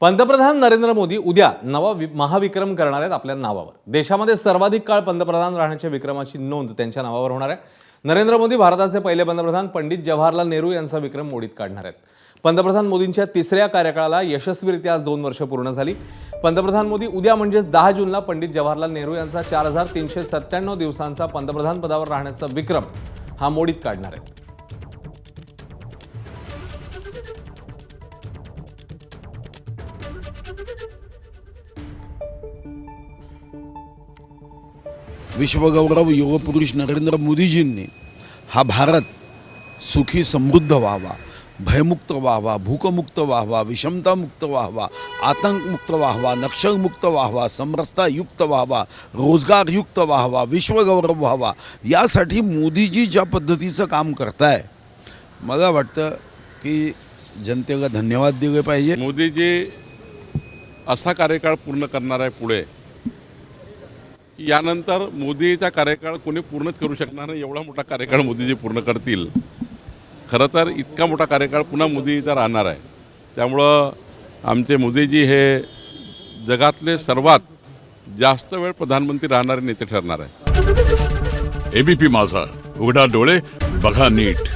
पंतप्रधान नरेंद्र मोदी उद्या नवा महाविक्रम करणार आहेत आपल्या नावावर। देशामध्ये सर्वाधिक काळ पंतप्रधान राहण्याच्या विक्रमाची नोंद त्यांच्या नावावर होणार आहे। नरेंद्र मोदी भारताचे पहिले पंतप्रधान पंडित जवाहरलाल नेहरू यांचा विक्रम मोडीत काढणार आहेत। पंतप्रधान मोदींच्या तिसऱ्या कार्यकाळाला यशस्वीरित्या आज 2 वर्ष पूर्ण झाली। पंतप्रधान मोदी उद्या म्हणजेच 10 जूनला पंडित जवाहरलाल नेहरू यांचा 4397 दिवसांचा पंतप्रधान पदावर राहण्याचा विक्रम हा मोडीत काढणार आहेत। विश्वगौरव युगपुरुष नरेंद्र मोदीजींनी हा भारत सुखी समृद्ध व्हावा, भयमुक्त व्हावा, भूकमुक्त व्हावा, विषमतामुक्त व्हावा, आतंकमुक्त व्हावा, नक्षलमुक्त व्हावा, समरसतायुक्त व्हावा, रोजगारयुक्त व्हावा, विश्वगौरव व्हावा, यासाठी मोदीजी ज्या पद्धतीचं काम करताय मला वाटतं की जनतेला धन्यवाद दिले पाहिजे। मोदीजी असा कार्यकाळ पूर्ण करणार आहे पुढे, यानंतर मोदीचा कार्यकाळ कोणी पूर्णच करू शकणार नाही, एवढा मोठा कार्यकाळ मोदीजी पूर्ण करतील। खरं तर इतका मोठा कार्यकाळ पुन्हा मोदीचा राहणार आहे, त्यामुळं आमचे मोदीजी हे जगातले सर्वात जास्त वेळ प्रधानमंत्री राहणारे नेते ठरणार आहे। एबीपी माझा, उघडा डोळे बघा नीट।